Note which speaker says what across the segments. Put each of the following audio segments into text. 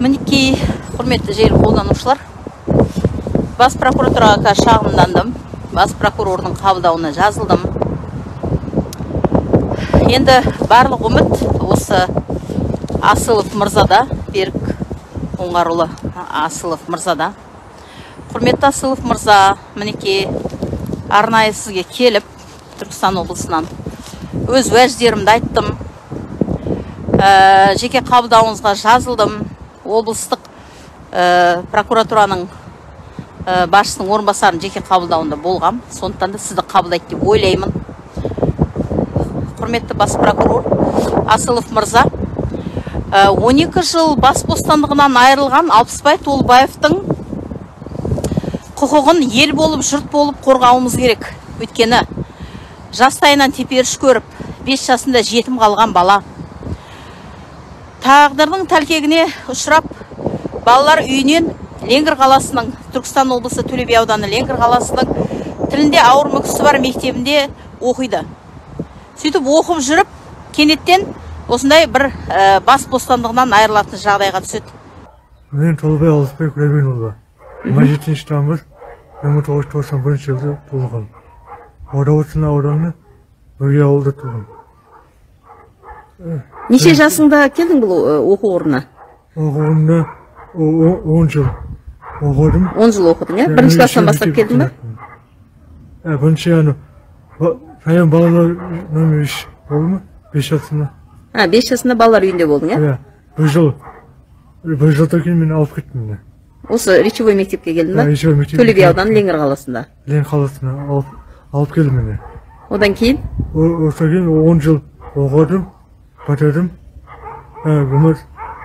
Speaker 1: Мінекей, құрметті желі қолданушылар, бас прокуратураға шағымдандым. Бас прокурордың қабылдауына жазылдым. Енді барлық үміт осы Асылов мырзада, Берік Оңғарұлы Асылов мырзада. Құрметті Асылов мырза, мінекей арнайы сізге келіп, Түркістан облысынан өз уәждерімді айттым. Жеке қабылдауыңызға жазылдым. Облыстық прокуратураның басшысының орынбасарын жеке қабылдауында болғам. Сондықтан да сізді қабылдайды деп ойлаймын. Құрметті бас прокурор Асылов мырза, 12 жыл бас бостандығынан айырылған Алпысбай Толыбаевтың құқығын ел болып, жұрт болып қорғауымыз керек. Өйткені жастайынан теперіш көріп, 5 жасында жетім қалған бала. Тағдырдың тәлкегіне ұшырап, балалар үйінен Ленгір қаласының, Түркістан облысы Төле би ауданы Ленгір қаласының тілінде ауыр мүкісі бар мектебінде оқиды. Сөйтіп оқып жүріп, кенеттен осындай бір бас бостандығынан айырылатын жағдайға түседі.
Speaker 2: Мен Толыбай Алпысбай Күләйменұлы. 27 тамыз 1991 жылы туылған. Ордабасы ауданы Бөге ауылда туған.
Speaker 1: Неше жасыңда келдің бұл оқу орнына?
Speaker 2: Оқу орнында 10 жыл оқыдым.
Speaker 1: 10 жыл оқыдың, ә? Бірінші класстан бастап келдің бе?
Speaker 2: Бірінші саян балалар номер 3 болды ма? 5 жасында.
Speaker 1: 5 жасында балалар үйінде болдың, ә?
Speaker 2: Бір жылдан кейін мен алып кеттім.
Speaker 1: Осы речевой мектепке келдің ба?
Speaker 2: Речевой мектепке.
Speaker 1: Төле би ауданы Ленгір қаласында.
Speaker 2: Ленгір қаласына алып келдім мені.
Speaker 1: Одан кейін?
Speaker 2: Одан кейін 10 жыл оқыдым, бітірдім.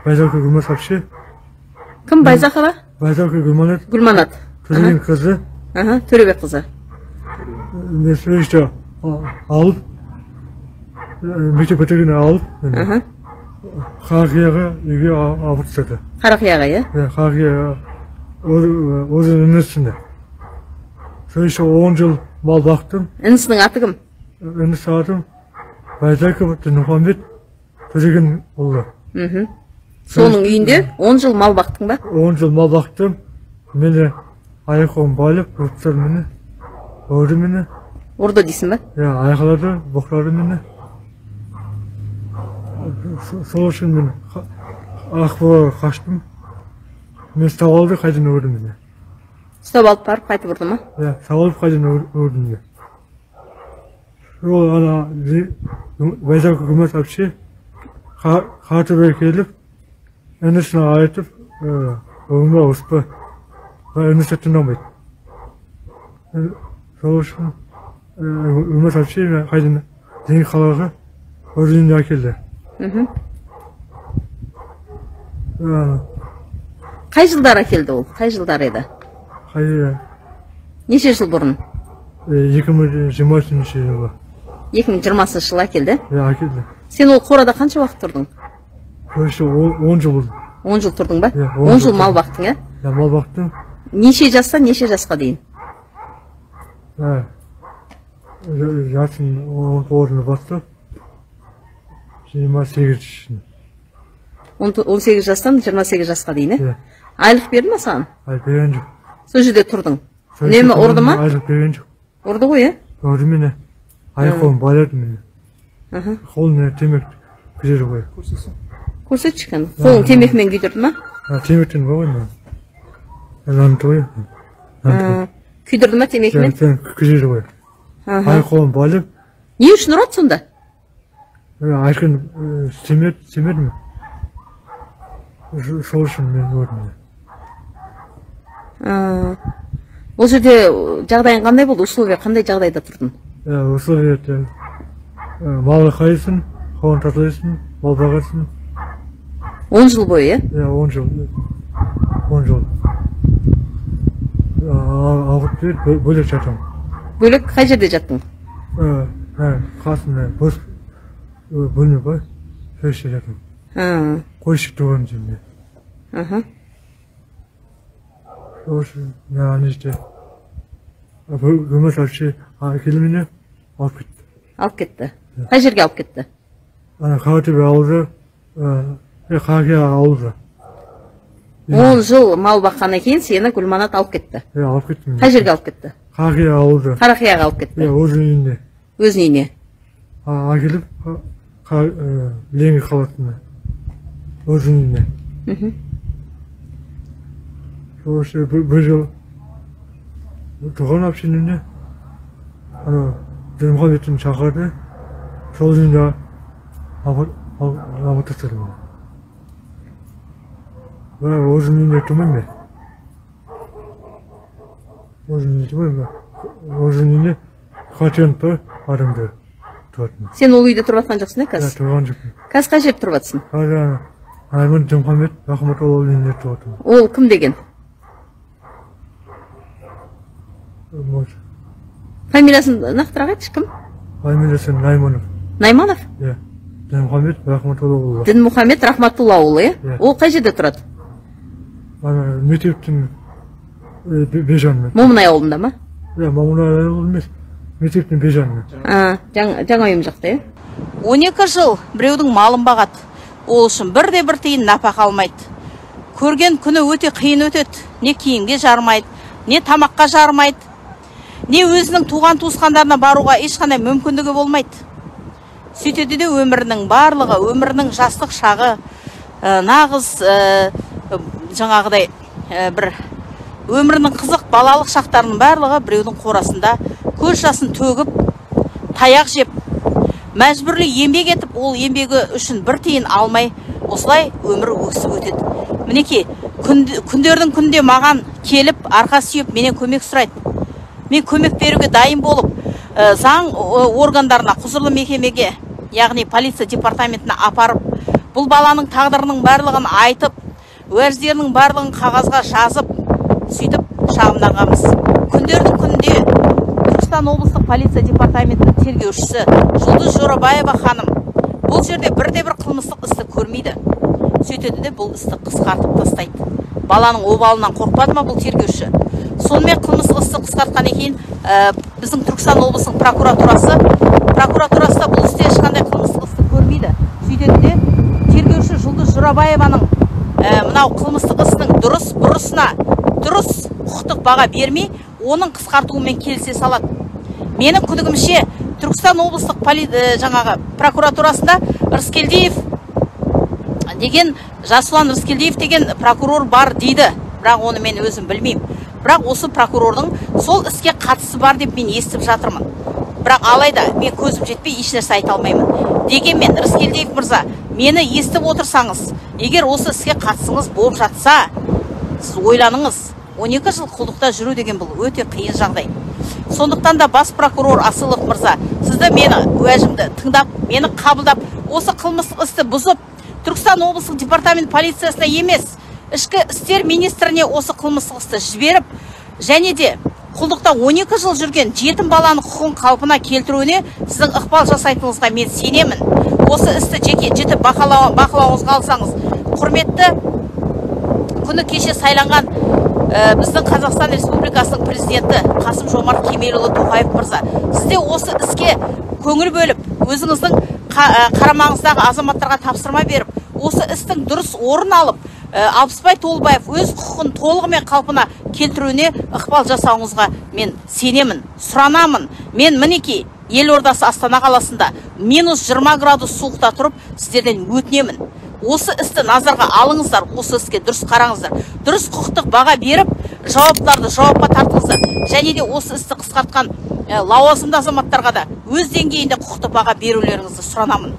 Speaker 2: Байзақова Гүлманат апше.
Speaker 1: Кім Байзақова?
Speaker 2: Байзақова Гүлманат.
Speaker 1: Гүлманат.
Speaker 2: Төлеген қызы.
Speaker 1: Төлебек қызы.
Speaker 2: Мен сөйшті алып, мектеп бітірген алып, Қарақияға үйге алып тастады.
Speaker 1: Қарақияға, е?
Speaker 2: Қарақияға өзінің інісінде. Сөйшті 10 жыл мал бақтым.
Speaker 1: Інісінің аты кім?
Speaker 2: Інісі атым Байзақова Дінмұхамбет Төлеген ұлы.
Speaker 1: Соның үйінде 10 жыл мал бақтың ба?
Speaker 2: 10 жыл мал бақтым. Мені аяқым байлып, ұрттар мені, ұрды мені.
Speaker 1: Ұрды дейсің ба?
Speaker 2: Аяқларды, бұқтарды мені. Сол үшін мен ақбаға қаштым. Мен ұстап алды, қайдан ұрды мені.
Speaker 1: Ұстап алып барып, қайтып ұрды ма?
Speaker 2: Ұстап алып, қайдан ұрды мені. Сол Байзақова Гүлманат апше қатыбай келіп, інісіне айтып, оғымға ұспа, інісі тыңдамайды. Сол үшін Гүлманат апше қайдан Ленгір қалаға өзіне әкелді.
Speaker 1: Қай жылдар әкелді ол? Қай жылдар еді? Неше жыл бұрын?
Speaker 2: 2020 жылы.
Speaker 1: 2020 жылы әкелді?
Speaker 2: Әкелді.
Speaker 1: Сен ол қорада қанша уақыт тұрдың?
Speaker 2: 10 жыл болды.
Speaker 1: 10 жыл тұрдың ба? 10 жыл мал бақтың, ә?
Speaker 2: Мал бақтым.
Speaker 1: Неше жастан, неше жасқа дейін?
Speaker 2: Жасым 19-ны бастап, 28 жастан.
Speaker 1: 18 жастан 28 жасқа дейін, ә? Айлық берді ма саған?
Speaker 2: Айлық берген жоқ.
Speaker 1: Сол жерде тұрдың? Үнемі ұрды ма?
Speaker 2: Айлық берген жоқ.
Speaker 1: Ұрды ғой, ә?
Speaker 2: Ұрды мені. Аяқ қолым байлады мені. Қолын темек күзері ғой.
Speaker 1: Көрсетші кән. Қолың темекімен күйдірді ма?
Speaker 2: Темектен ғой мен. Ланты ғой.
Speaker 1: Күйдірді ма темекімен?
Speaker 2: Күзері ғой. Аяқ қолым байлып.
Speaker 1: Не үшін ұрады сонда?
Speaker 2: Айқын семеді ме? Сол үшін мен ұрдым.
Speaker 1: Ол жерде жағдайың қандай болды? Условия қандай жағдайда тұрдың?
Speaker 2: Условия малға қайсын, қауын татылайсын, мал бағасын.
Speaker 1: 10 жыл бойы, е?
Speaker 2: 10 жыл. 10 жыл. Алғып беріп, бөлек жатам.
Speaker 1: Бөлек қай жерде жаттың?
Speaker 2: Қасында бос бөлме бар, сөйші жатам. Қойшық тұрған жерде. Осы, неште. Гүлманат апше келіміне алып кетті.
Speaker 1: Алып кетті? Қай жерге алып кетті?
Speaker 2: Қаратөбе ауылы, Қарақия ауылы.
Speaker 1: 10 жыл мал баққаннан кейін сені Гүлманат алып кетті.
Speaker 2: Алып кеттім.
Speaker 1: Қай жерге алып кетті?
Speaker 2: Қарақия ауылды.
Speaker 1: Қарақияға алып кетті.
Speaker 2: Өзінің үйіне.
Speaker 1: Өзінің үйіне.
Speaker 2: Әкеліп Ленгір қаласына. Өзінің үйіне. Осы бір жыл тұрған апшеніне Дінмұхаммедтің шақырды. Сол үйінде абат тастадым. Өзінің үйіне тұрмайм мен. Өзінің үйіне қатыянып бар адамдар тұратын.
Speaker 1: Сен ол үйде тұрватқан жоқсың, қазір?
Speaker 2: Тұрған жоқпын.
Speaker 1: Қазір қай жерде тұрватсың?
Speaker 2: Қазір Айман Дінмұхаммед Рахматулланың үйінде тұратын.
Speaker 1: Ол кім деген? Фамилиясын нақтырақ айтшы, кім?
Speaker 2: Фамилиясы Найманов.
Speaker 1: Найманов?
Speaker 2: Дінмұхаммед Рахматуллаұлы.
Speaker 1: Дінмұхаммед Рахматуллаұлы, Ол қай жерде тұрады?
Speaker 2: Мектептің бежанымен.
Speaker 1: Момынай ауылында ма?
Speaker 2: Момынай ауылы емес. Мектептің бежанымен.
Speaker 1: Жаңа үйім жақта,
Speaker 3: 12 жыл біреудің малын бағады. Ол үшін бірде-бір тиын нәпақа алмайды. Көрген күні өте қиын өтеді. Не киімге жармайды, не тамаққа жармайды, не өзінің туған туысқандарына баруға ешқандай мүмкіндігі болмайды. Сөйтеді де өмірінің барлығы, өмірінің жастық шағы, нағыз жаңағыдай бір өмірінің қызық балалық шақтарының барлығы біреудің қорасында көз жасын төгіп, таяқ жеп, мәжбүрлі еңбек етіп, ол еңбегі үшін бір тиын алмай, осылай өмір өксіп өтеді. Мінекей, күндердің күнде маған келіп, арқа сүйеп, менен көмек сұрайды. Мен көмек беруге дайын болып, заң органдарына, құзырлы мекемеге, яғни полиция департаментіне апарып, бұл баланың тағдырының барлығын айтып, уәждерінің барлығын қағазға жазып, сөйтіп шағымданғанбыз. Күндердің күнде Түркістан облыстық полиция департаментінің тергеушісі Жұлдыз Жорабаева ханым бұл жерде бірде-бір қылмыстық істі көрмейді. Сөйтеді де бұл істі қысқартып тастайды. Баланың обалынан қорқпады ма бұл тергеуші? Сонымен қылмыстық істі қысқартқаннан кейін біздің Түркістан облысының прокуратурасы да бұл істе ешқандай қылмыстық істі көрмейді. Сөйтеді де тергеуші Жұлдыз Жорабаеваның мынау қылмыстық істің дұрыс бұрысына дұрыс құқықтық баға бермей, оның қысқартуымен келісе салады. Менің күдігімше Түркістан облыстық прокуратурасында Рыскелдиев деген, Жасұлан Рыскелдиев деген прокурор бар дейді. Бірақ оны мен өзім білмеймін. Бірақ осы прокурордың сол іске қатысы бар деп мен естіп жатырмын. Бірақ алайда мен көзім жетпей ешнәрсе айта алмаймын. Дегенмен Рыскелдиев мырза, мені естіп отырсаңыз, егер осы іске қатысыңыз болып жатса, сіз ойланыңыз. 12 жыл құлдықта жүру деген бұл өте қиын жағдай. Сондықтан да бас прокурор Асылов мырза, сізді мені уәжімді тыңдап, мені қабылдап, осы қылмыстық істі бұзып, Түркістан облыстық департамент полициясына емес, ішкі істер министріне осы қылмыстық істі жіберіп, және де құлдықта 12 жыл жүрген жетім баланың құқығын қалпына келтіруіне сіздің ықпал жасайтыныңызға мен сенемін. Осы істі жеке бақылауыңызға алсаңыз, құрметті күні кеше сайланған біздің Қазақстан Республикасының президенті Қасым Жомарт Кемелұлы Тоқаев мырза, сізде осы іске көңіл бөліп, өзіңіздің қарамағыңыздағы азаматтарға тапсырма беріп, осы істің дұрыс орын алып, Алпысбай Толыбаев өз құқығын толығымен қалпына келтіруіне ықпал жасауыңызға мен сенемін, сұранамын. Мен мінекей елордасы Астана қаласында -20 градус суықта тұрып, сіздерден өтінемін. Осы істі назарға алыңыздар, осы іске дұрыс қараңыздар. Дұрыс құқықтық баға беріп, жауаптыларды жауапқа тартыңыздар. Және де осы істі қысқартқан лауазымды азаматтарға да өз деңгейінде құқықтық баға берулеріңізді сұранамын.